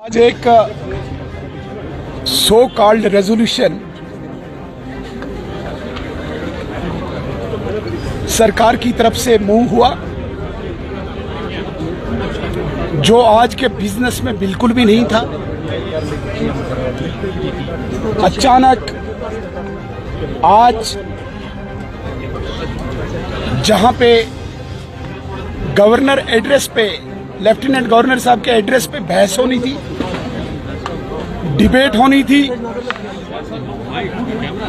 आज एक so called resolution सरकार की तरफ से मूव हुआ जो आज के बिजनेस में बिल्कुल भी नहीं था। अचानक आज जहां पे गवर्नर एड्रेस पे, लेफ्टिनेंट गवर्नर साहब के एड्रेस पे बहस होनी थी, डिबेट होनी थी,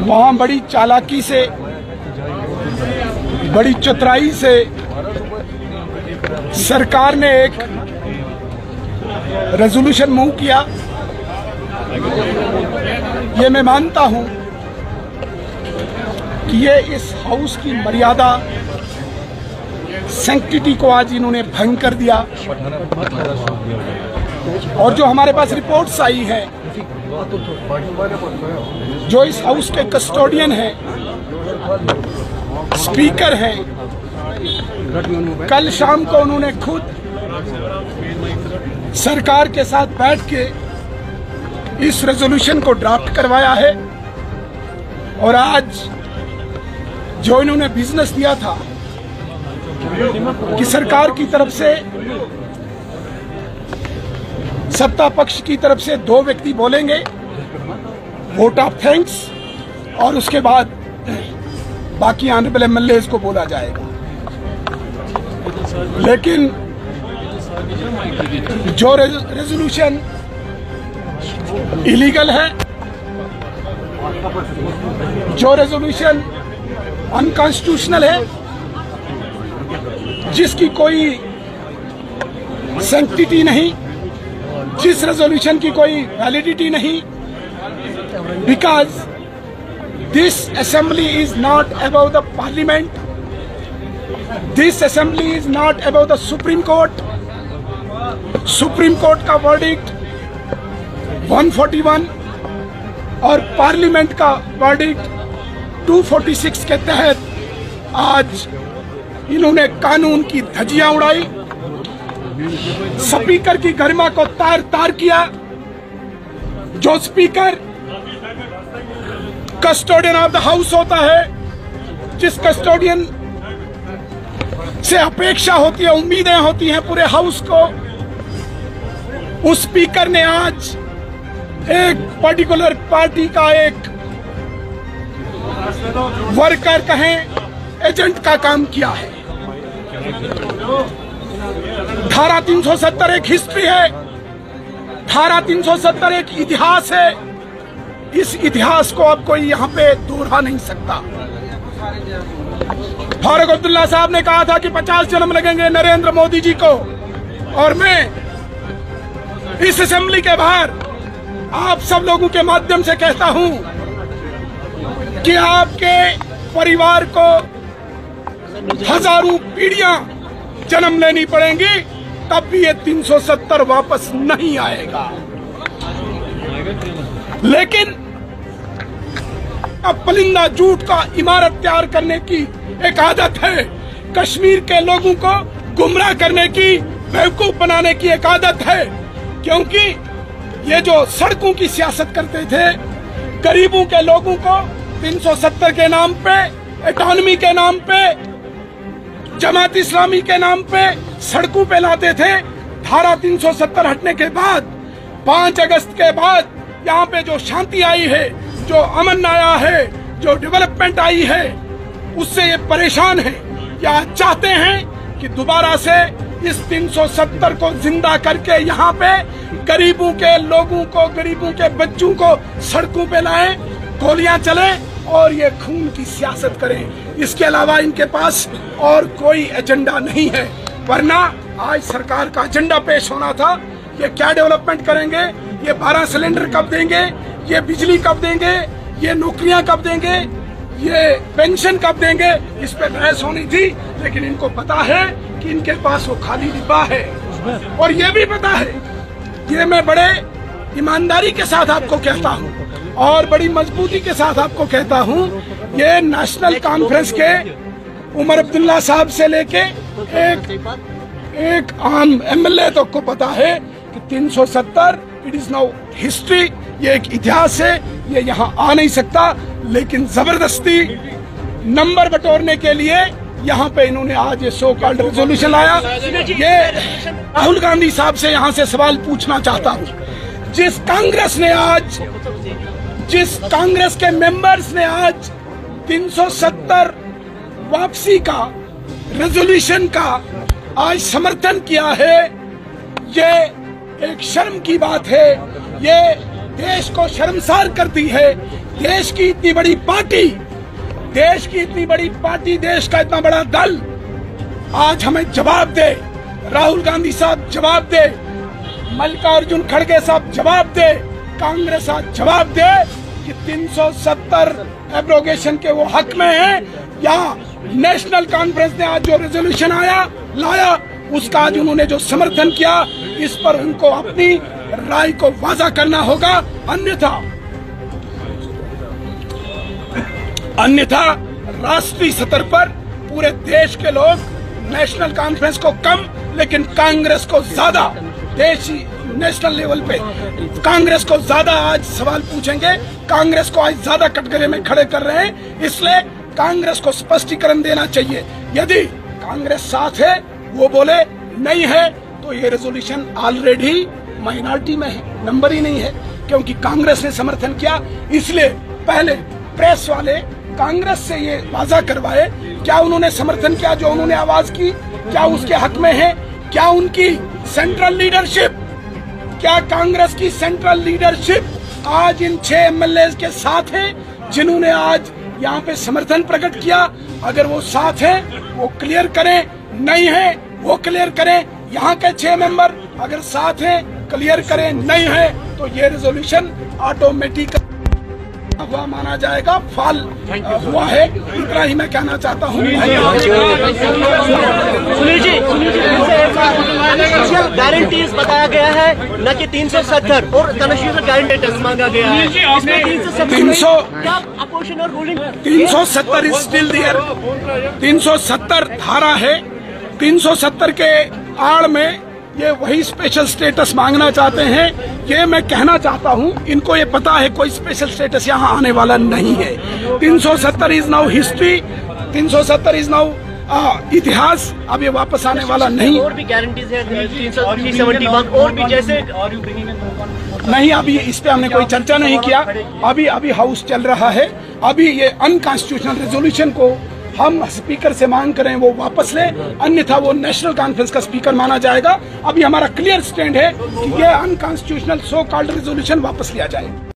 वहां बड़ी चालाकी से, बड़ी चतुराई से सरकार ने एक रेजोल्यूशन मूव किया। ये मैं मानता हूं कि ये इस हाउस की मर्यादा, सैंक्टिटी को आज इन्होंने भंग कर दिया। और जो हमारे पास रिपोर्ट्स आई है, जो इस हाउस के कस्टोडियन हैं, स्पीकर हैं, कल शाम को उन्होंने खुद सरकार के साथ बैठ के इस रेजोल्यूशन को ड्राफ्ट करवाया है। और आज जो इन्होंने बिजनेस दिया था कि सरकार की तरफ से, सत्ता पक्ष की तरफ से 2 व्यक्ति बोलेंगे, वोट ऑफ थैंक्स, और उसके बाद बाकी ऑनरेबल एमएलएज को बोला जाएगा। लेकिन जो रेजोल्यूशन इलीगल है, जो रेजोल्यूशन अनकॉन्स्टिट्यूशनल है, जिसकी कोई सैंक्टिटी नहीं, जिस रेजोल्यूशन की कोई वैलिडिटी नहीं, because this assembly is not about the parliament, this assembly is not about the supreme court. Supreme court का वर्डिक्ट 141 और पार्लियामेंट का वर्डिक्ट 246 के तहत आज इन्होंने कानून की धज्जियां उड़ाई, स्पीकर की गरिमा को तार तार किया। जो speaker custodian of the house होता है, जिस कस्टोडियन से अपेक्षा होती है, उम्मीदें होती हैं पूरे हाउस को, उस स्पीकर ने आज एक पर्टिकुलर पार्टी का एक वर्कर कहें, एजेंट का काम किया है। धारा 370 एक हिस्ट्री है, धारा 370 एक इतिहास है। इस इतिहास को अब कोई यहाँ पे दोहरा नहीं सकता। फारूक अब्दुल्ला साहब ने कहा था कि 50 जन्म लगेंगे नरेंद्र मोदी जी को, और मैं इस असेंबली के बाहर आप सब लोगों के माध्यम से कहता हूं कि आपके परिवार को हजारों पीढ़ियां जन्म लेनी पड़ेंगी, तब भी ये 370 वापस नहीं आएगा। लेकिन अब पलिंदा झूठ का इमारत तैयार करने की एक आदत है, कश्मीर के लोगों को गुमराह करने की, बेवकूफ बनाने की एक आदत है। क्योंकि ये जो सड़कों की सियासत करते थे, गरीबों के लोगों को 370 के नाम पे, इकोनॉमी के नाम पे, जमात इस्लामी के नाम पे सड़कों पे लाते थे। धारा 370 हटने के बाद, 5 अगस्त के बाद यहाँ पे जो शांति आई है, जो अमन आया है, जो डेवलपमेंट आई है, उससे ये परेशान है। या चाहते हैं कि दोबारा से इस 370 को जिंदा करके यहाँ पे गरीबों के लोगों को, गरीबों के बच्चों को सड़कों पे लाएं, गोलियां चले और ये खून की सियासत करें। इसके अलावा इनके पास और कोई एजेंडा नहीं है। वरना आज सरकार का एजेंडा पेश होना था, ये क्या डेवलपमेंट करेंगे, ये 12 सिलेंडर कब देंगे, ये बिजली कब देंगे, ये नौकरियां कब देंगे, ये पेंशन कब देंगे, इस पे बहस होनी थी। लेकिन इनको पता है कि इनके पास वो खाली डिब्बा है, और ये भी पता है, ये मैं बड़े ईमानदारी के साथ आपको कहता हूँ और बड़ी मजबूती के साथ आपको कहता हूँ, ये नेशनल कॉन्फ्रेंस के उमर अब्दुल्ला साहब से लेके एक आम एमएलए तक को पता है कि 370 इट इज नाउ हिस्ट्री, ये एक इतिहास है, ये यहाँ आ नहीं सकता। लेकिन जबरदस्ती नंबर बटोरने के लिए यहाँ पे इन्होंने आज ये सो कॉल्ड रेजोल्यूशन लाया। ये राहुल गांधी साहब से यहाँ से सवाल पूछना चाहता हूँ, जिस कांग्रेस के मेंबर्स ने आज 370 वापसी का रेजोल्यूशन का आज समर्थन किया है, ये एक शर्म की बात है, ये देश को शर्मसार करती है। देश की इतनी बड़ी पार्टी, देश का इतना बड़ा दल आज हमें जवाब दे, राहुल गांधी साहब जवाब दे, मल्लिकार्जुन खड़गे साहब जवाब दे, कांग्रेस आज जवाब दे कि 370 एब्रोगेशन के वो हक में है, या नेशनल कॉन्फ्रेंस ने आज जो रेजोल्यूशन लाया उसका आज उन्होंने जो समर्थन किया, इस पर उनको अपनी राय को वाजा करना होगा। अन्यथा राष्ट्रीय स्तर पर पूरे देश के लोग नेशनल कॉन्फ्रेंस को कम लेकिन कांग्रेस को ज्यादा, देशी नेशनल लेवल पे कांग्रेस को ज्यादा आज सवाल पूछेंगे। कांग्रेस को आज ज्यादा कटघरे में खड़े कर रहे हैं, इसलिए कांग्रेस को स्पष्टीकरण देना चाहिए। यदि कांग्रेस साथ है, वो बोले नहीं है, तो ये रेजोल्यूशन ऑलरेडी माइनॉरिटी में है, नंबर ही नहीं है, क्योंकि कांग्रेस ने समर्थन किया। इसलिए पहले प्रेस वाले कांग्रेस से ये वाजा करवाए, क्या उन्होंने समर्थन किया जो उन्होंने आवाज की, क्या उसके हक में है, क्या उनकी सेंट्रल लीडरशिप, क्या कांग्रेस की सेंट्रल लीडरशिप आज इन 6 एमएलए के साथ है जिन्होंने आज यहाँ पे समर्थन प्रकट किया? अगर वो साथ है वो क्लियर करें, नहीं है वो क्लियर करें। यहाँ के 6 मेंबर अगर साथ हैं क्लियर करें, नहीं है तो ये रेजोल्यूशन ऑटोमेटिक हुआ माना जाएगा, फाल हुआ है। इतना ही मैं कहना चाहता हूँ। सुनील जी गारंटीज बताया गया है, न कि 370 और तनशीर से गारंटी टेस्ट मांगा गया है। इसमें 370 इज स्टिल देयर, 370 धारा है, 370 के आड़ में ये वही स्पेशल स्टेटस मांगना चाहते हैं। ये मैं कहना चाहता हूँ, इनको ये पता है कोई स्पेशल स्टेटस यहाँ आने वाला नहीं है। 370 is now history, 370 is now इतिहास, अब ये वापस आने वाला नहीं। और भी गारंटीज है 371 और भी, जैसे नहीं, अभी इस पे हमने कोई चर्चा नहीं किया। अभी हाउस चल रहा है, अभी ये अनकॉन्स्टिट्यूशनल रेजोल्यूशन को हम स्पीकर से मांग करें वो वापस ले, अन्यथा वो नेशनल कॉन्फ्रेंस का स्पीकर माना जाएगा। अभी हमारा क्लियर स्टैंड है कि ये अनकॉन्स्टिट्यूशनल सो कॉल्ड रेजोल्यूशन वापस लिया जाए।